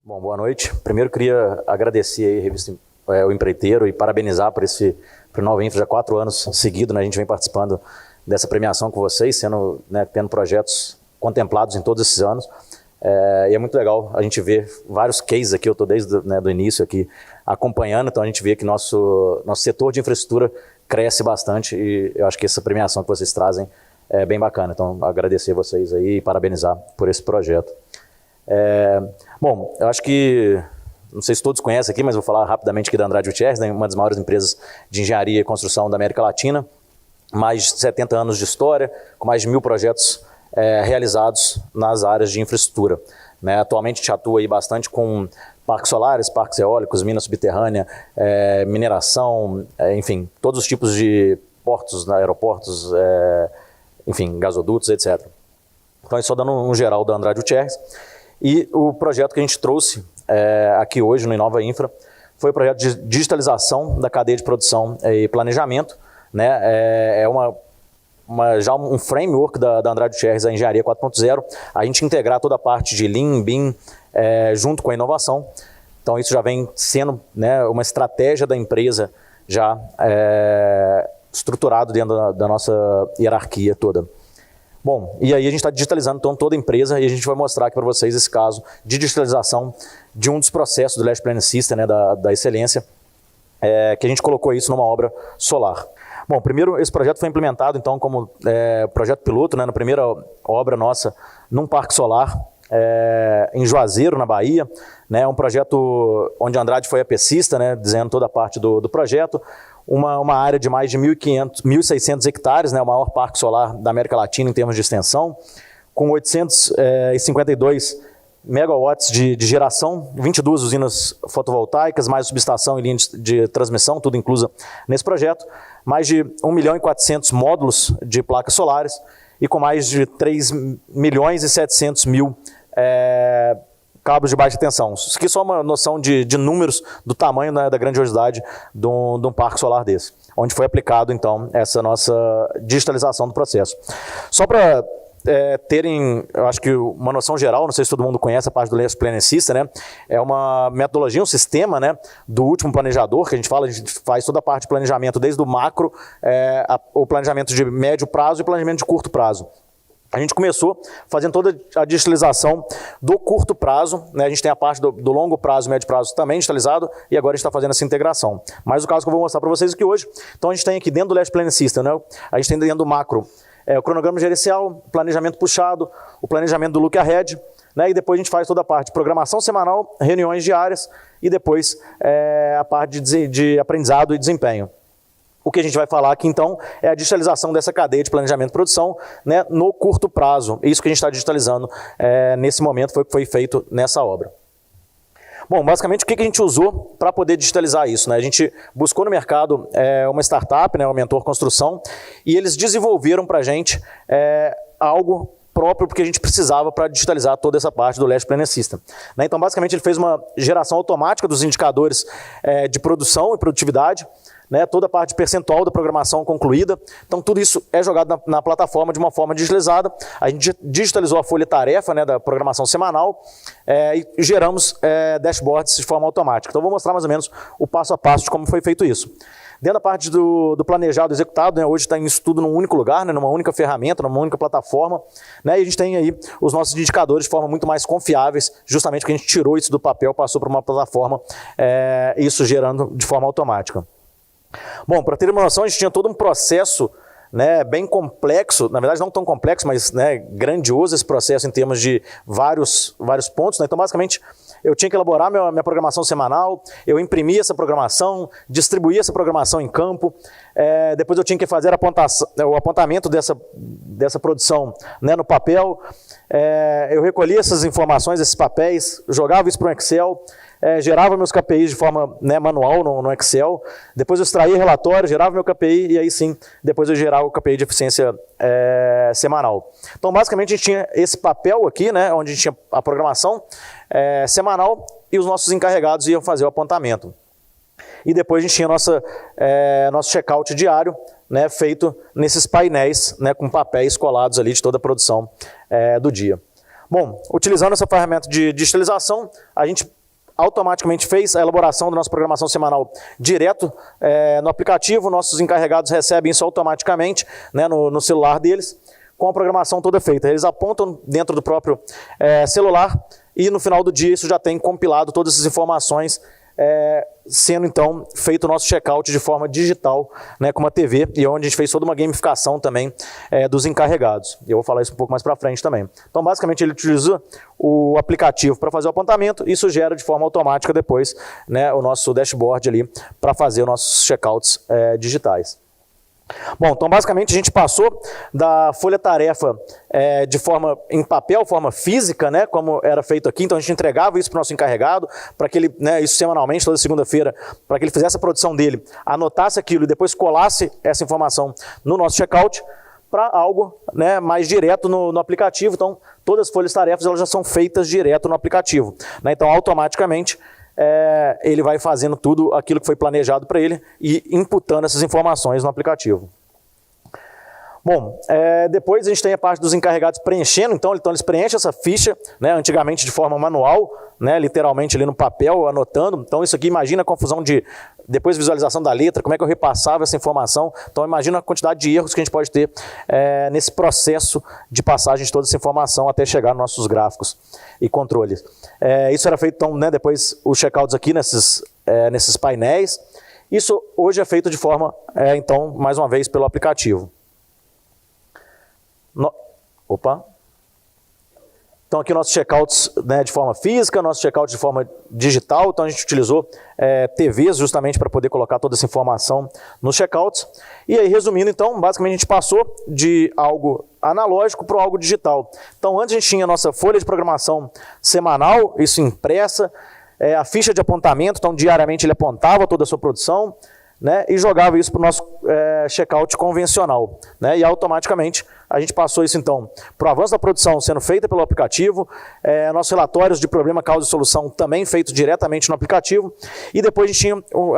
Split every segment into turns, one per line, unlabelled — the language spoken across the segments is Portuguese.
Bom, boa noite. Primeiro queria agradecer aí a revista O Empreiteiro e parabenizar por Nova Infra, já 4 anos seguidos, né, a gente vem participando dessa premiação com vocês, tendo projetos contemplados em todos esses anos. E é muito legal a gente ver vários cases aqui, eu estou desde do início aqui acompanhando, então a gente vê que nosso setor de infraestrutura cresce bastante e eu acho que essa premiação que vocês trazem é bem bacana. Então agradecer vocês aí e parabenizar por esse projeto. Bom, eu acho que, não sei se todos conhecem aqui, mas vou falar rapidamente aqui da Andrade Gutierrez, né, uma das maiores empresas de engenharia e construção da América Latina, mais de 70 anos de história, com mais de 1000 projetos realizados nas áreas de infraestrutura. Né, atualmente a gente atua aí bastante com parques solares, parques eólicos, minas subterrâneas, mineração, enfim, todos os tipos de portos, aeroportos, enfim, gasodutos, etc. Então, isso só dando um geral da Andrade Gutierrez. E o projeto que a gente trouxe aqui hoje no Inova Infra foi o projeto de digitalização da cadeia de produção e planejamento. Né? Já um framework da Andrade Gutierrez, a Engenharia 4.0, a gente integrar toda a parte de Lean, BIM, junto com a inovação. Então isso já vem sendo, né, uma estratégia da empresa já estruturado dentro da nossa hierarquia toda. Bom, e aí a gente está digitalizando então toda a empresa e a gente vai mostrar aqui para vocês esse caso de digitalização de um dos processos do Last Planning System, né, da excelência, que a gente colocou isso numa obra solar. Bom, primeiro esse projeto foi implementado então como projeto piloto, né, na primeira obra nossa num parque solar em Juazeiro, na Bahia, né, um projeto onde a Andrade foi a pescista, né, desenhando toda a parte do projeto. Uma área de mais de 1.600 hectares, né, o maior parque solar da América Latina em termos de extensão, com 852 megawatts de geração, 22 usinas fotovoltaicas, mais subestação e linha de transmissão, tudo incluso nesse projeto, mais de 1.400.000 módulos de placas solares e com mais de 3.700.000 cabos de baixa tensão. Isso aqui é só uma noção de números do tamanho, né, da grandiosidade de um parque solar desse, onde foi aplicado, então, essa nossa digitalização do processo. Só para terem, eu acho que uma noção geral, não sei se todo mundo conhece a parte do Last Planning System, né? É uma metodologia, um sistema, né, do último planejador, que a gente faz toda a parte de planejamento, desde o macro, o planejamento de médio prazo e planejamento de curto prazo. A gente começou fazendo toda a digitalização do curto prazo, né? A gente tem a parte do longo prazo e médio prazo também digitalizado e agora a gente está fazendo essa integração. Mas o caso que eu vou mostrar para vocês aqui hoje, então a gente tem aqui dentro do Last Planning System, né? A gente tem dentro do macro o cronograma gerencial, planejamento puxado, o planejamento do look ahead, né? E depois a gente faz toda a parte de programação semanal, reuniões diárias e depois a parte de aprendizado e desempenho. O que a gente vai falar aqui, então, é a digitalização dessa cadeia de planejamento e produção, né, no curto prazo. Isso que a gente está digitalizando nesse momento foi feito nessa obra. Bom, basicamente, o que a gente usou para poder digitalizar isso? Né? A gente buscou no mercado uma startup, né, o Mentor Construção, e eles desenvolveram para a gente algo próprio porque a gente precisava para digitalizar toda essa parte do Last Planning System. Né? Então, basicamente, ele fez uma geração automática dos indicadores de produção e produtividade, né, toda a parte percentual da programação concluída. Então tudo isso é jogado na plataforma de uma forma digitalizada. A gente digitalizou a folha-tarefa, né, da programação semanal e geramos dashboards de forma automática. Então eu vou mostrar mais ou menos o passo a passo de como foi feito isso. Dentro da parte do planejado executado, né, hoje está isso tudo num único lugar, né, numa única ferramenta, numa única plataforma, né, e a gente tem aí os nossos indicadores de forma muito mais confiáveis, justamente porque a gente tirou isso do papel, passou para uma plataforma, isso gerando de forma automática. Bom, para ter uma noção, a gente tinha todo um processo, né, bem complexo, na verdade não tão complexo, mas, né, grandioso esse processo em termos de vários pontos. Né? Então, basicamente, eu tinha que elaborar minha programação semanal, eu imprimia essa programação, distribuía essa programação em campo, depois eu tinha que fazer o apontamento dessa produção, né, no papel, eu recolhia essas informações, esses papéis, jogava isso para um Excel, gerava meus KPIs de forma, né, manual no Excel, depois eu extraía relatório, gerava meu KPI e aí sim, depois eu gerava o KPI de eficiência semanal. Então basicamente a gente tinha esse papel aqui, né, onde a gente tinha a programação semanal e os nossos encarregados iam fazer o apontamento. E depois a gente tinha nosso check-out diário, né, feito nesses painéis, né, com papéis colados ali de toda a produção do dia. Bom, utilizando essa ferramenta de digitalização, a gente automaticamente fez a elaboração da nossa programação semanal direto no aplicativo. Nossos encarregados recebem isso automaticamente, né, no celular deles, com a programação toda feita. Eles apontam dentro do próprio celular e no final do dia isso já tem compilado todas essas informações, sendo então feito o nosso checkout de forma digital, né, com uma TV, e onde a gente fez toda uma gamificação também dos encarregados. E eu vou falar isso um pouco mais para frente também. Então basicamente ele utiliza o aplicativo para fazer o apontamento, e isso gera de forma automática depois, né, o nosso dashboard ali para fazer os nossos checkouts digitais. Bom, então basicamente a gente passou da folha-tarefa de forma em papel, forma física, né, como era feito aqui. Então a gente entregava isso para o nosso encarregado, para que ele, né, isso semanalmente, toda segunda-feira, para que ele fizesse a produção dele, anotasse aquilo e depois colasse essa informação no nosso checkout, para algo, né, mais direto no aplicativo. Então todas as folhas-tarefas elas já são feitas direto no aplicativo, né, então automaticamente ele vai fazendo tudo aquilo que foi planejado para ele e imputando essas informações no aplicativo. Bom, depois a gente tem a parte dos encarregados preenchendo, então eles preenchem essa ficha, né, antigamente de forma manual, né, literalmente ali no papel, anotando. Então isso aqui, imagina a confusão de, depois visualização da letra, como é que eu repassava essa informação. Então imagina a quantidade de erros que a gente pode ter nesse processo de passagem de toda essa informação até chegar nos nossos gráficos e controles. Isso era feito, então, né, depois os checkouts aqui nesses painéis. Isso hoje é feito de forma, então, mais uma vez, pelo aplicativo. Então aqui nossos checkouts, né, de forma física, nosso checkout de forma digital. Então a gente utilizou TVs justamente para poder colocar toda essa informação nos checkouts. E aí, resumindo, então, basicamente a gente passou de algo analógico para algo digital. Então antes a gente tinha a nossa folha de programação semanal, isso impressa, a ficha de apontamento, então diariamente ele apontava toda a sua produção, né, e jogava isso para o nosso checkout convencional, né, e automaticamente a gente passou isso então para o avanço da produção sendo feita pelo aplicativo, nossos relatórios de problema, causa e solução também feitos diretamente no aplicativo, e depois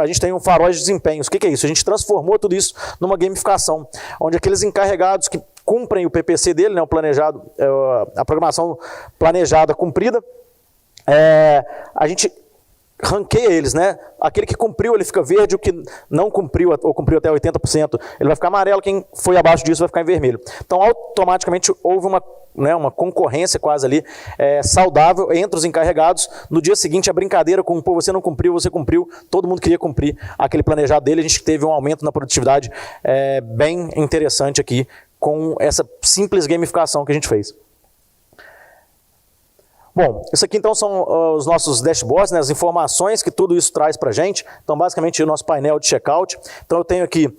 a gente tem um farol de desempenhos. O que é isso? A gente transformou tudo isso numa gamificação, onde aqueles encarregados que cumprem o PPC dele, né, o planejado, a programação planejada cumprida, a gente ranqueia eles, né? Aquele que cumpriu, ele fica verde, o que não cumpriu, ou cumpriu até 80%, ele vai ficar amarelo, quem foi abaixo disso vai ficar em vermelho. Então, automaticamente, houve uma concorrência quase ali, saudável entre os encarregados. No dia seguinte, a brincadeira com, pô, você não cumpriu, você cumpriu, todo mundo queria cumprir aquele planejado dele. A gente teve um aumento na produtividade bem interessante aqui, com essa simples gamificação que a gente fez. Bom, isso aqui então são os nossos dashboards, né, as informações que tudo isso traz para a gente. Então basicamente o nosso painel de checkout. Então eu tenho aqui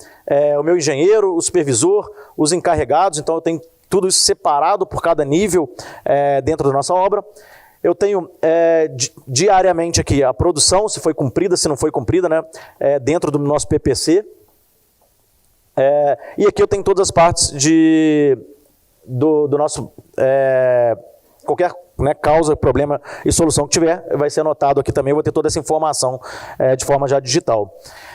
o meu engenheiro, o supervisor, os encarregados. Então eu tenho tudo isso separado por cada nível dentro da nossa obra. Eu tenho diariamente aqui a produção, se foi cumprida, se não foi cumprida, né, dentro do nosso PPC. E aqui eu tenho todas as partes do nosso... qualquer, né, causa, problema e solução que tiver, vai ser anotado aqui também. Eu vou ter toda essa informação de forma já digital.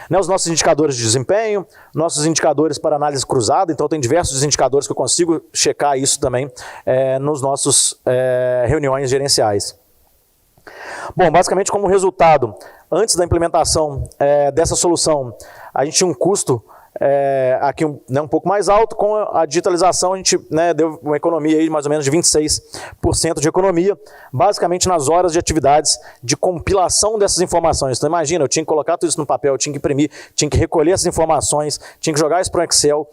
Né, os nossos indicadores de desempenho, nossos indicadores para análise cruzada. Então tem diversos indicadores que eu consigo checar isso também nos nossos reuniões gerenciais. Bom, basicamente como resultado, antes da implementação dessa solução, a gente tinha um custo aqui um pouco mais alto. Com a digitalização a gente, né, deu uma economia aí de mais ou menos de 26% de economia, basicamente nas horas de atividades de compilação dessas informações. Então imagina, eu tinha que colocar tudo isso no papel, eu tinha que imprimir, tinha que recolher essas informações, tinha que jogar isso para o Excel,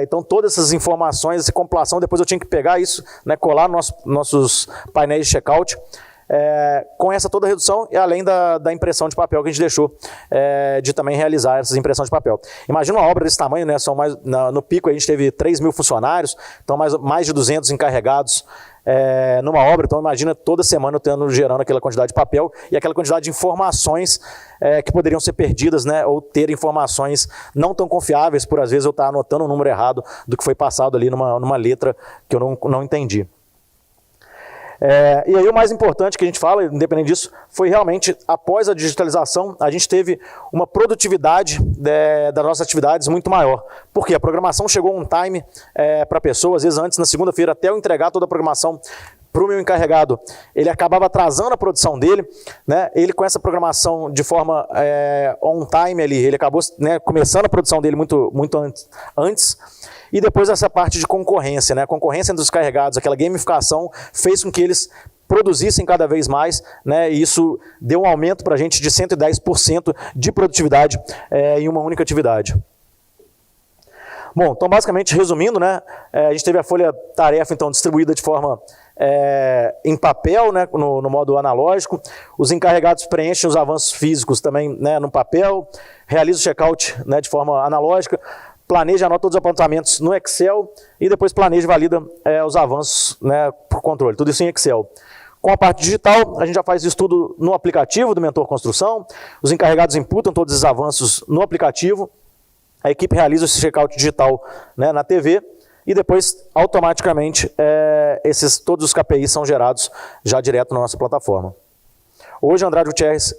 então todas essas informações, essa compilação, depois eu tinha que pegar isso, né, colar nos nossos painéis de checkout, com essa toda a redução e além da impressão de papel que a gente deixou de também realizar essas impressões de papel. Imagina uma obra desse tamanho, né? São mais, no pico a gente teve 3.000 funcionários, então mais de 200 encarregados numa obra. Então imagina toda semana eu gerando aquela quantidade de papel e aquela quantidade de informações que poderiam ser perdidas, né? Ou ter informações não tão confiáveis por às vezes eu estar anotando um número errado do que foi passado ali numa letra que eu não entendi. E aí o mais importante que a gente fala, independente disso, foi realmente, após a digitalização, a gente teve uma produtividade das nossas atividades muito maior. Porque a programação chegou um time para a pessoa, às vezes antes, na segunda-feira, até eu entregar toda a programação para o meu encarregado, ele acabava atrasando a produção dele, né? Ele com essa programação de forma on time ali, ele acabou, né, começando a produção dele muito antes. E depois essa parte de concorrência, né? A concorrência entre os carregados, aquela gamificação fez com que eles produzissem cada vez mais, né? E isso deu um aumento para a gente de 110% de produtividade em uma única atividade. Bom, então basicamente resumindo, né, a gente teve a folha-tarefa então distribuída de forma em papel, né, no modo analógico. Os encarregados preenchem os avanços físicos também, né, no papel, realizam o checkout, né, de forma analógica, planeja e anota todos os apontamentos no Excel e depois planeja e valida os avanços, né, por controle, tudo isso em Excel. Com a parte digital, a gente já faz isso tudo no aplicativo do Mentor Construção, os encarregados imputam todos os avanços no aplicativo, a equipe realiza esse checkout digital, né, na TV e depois, automaticamente, todos os KPIs são gerados já direto na nossa plataforma. Hoje, Andrade Gutierrez,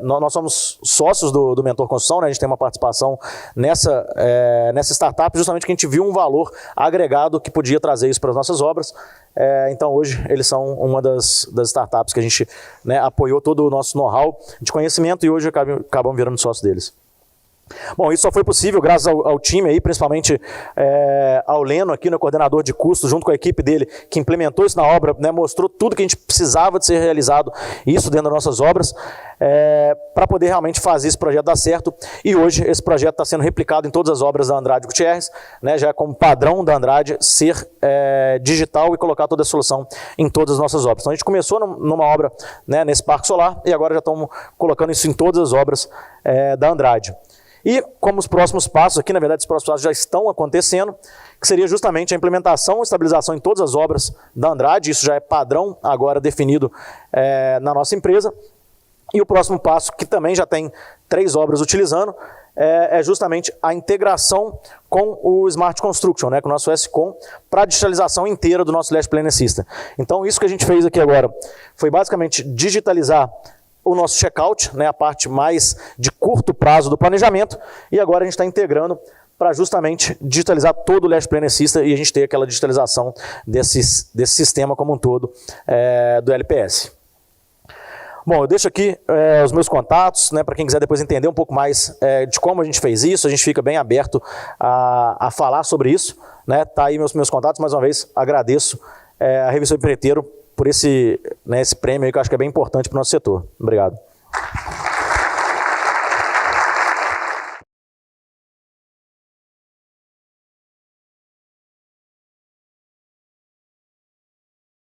nós somos sócios do Mentor Construção, né? A gente tem uma participação nessa startup, justamente que a gente viu um valor agregado que podia trazer isso para as nossas obras. Então, hoje, eles são uma das startups que a gente, né, apoiou todo o nosso know-how de conhecimento e hoje acabamos virando sócios deles. Bom, isso só foi possível graças ao time aí, principalmente ao Leno aqui, no coordenador de custos, junto com a equipe dele, que implementou isso na obra, né, mostrou tudo que a gente precisava de ser realizado, isso dentro das nossas obras, para poder realmente fazer esse projeto dar certo. E hoje esse projeto está sendo replicado em todas as obras da Andrade Gutierrez, né, já como padrão da Andrade ser digital e colocar toda a solução em todas as nossas obras. Então a gente começou numa obra, né, nesse parque solar e agora já estamos colocando isso em todas as obras da Andrade. E como os próximos passos aqui, na verdade, os próximos passos já estão acontecendo, que seria justamente a implementação e estabilização em todas as obras da Andrade, isso já é padrão agora definido na nossa empresa. E o próximo passo, que também já tem 3 obras utilizando, é justamente a integração com o Smart Construction, né, com o nosso SCOM, para a digitalização inteira do nosso Last Planner System. Então isso que a gente fez aqui agora foi basicamente digitalizar o nosso checkout, né, a parte mais de curto prazo do planejamento, e agora a gente está integrando para justamente digitalizar todo o Last Planner System e a gente ter aquela digitalização desse sistema como um todo do LPS. Bom, eu deixo aqui os meus contatos, né, para quem quiser depois entender um pouco mais de como a gente fez isso, a gente fica bem aberto a falar sobre isso, né, tá aí meus contatos, mais uma vez agradeço a Revista Empreiteiro por esse prêmio aí que eu acho que é bem importante para o nosso setor. Obrigado.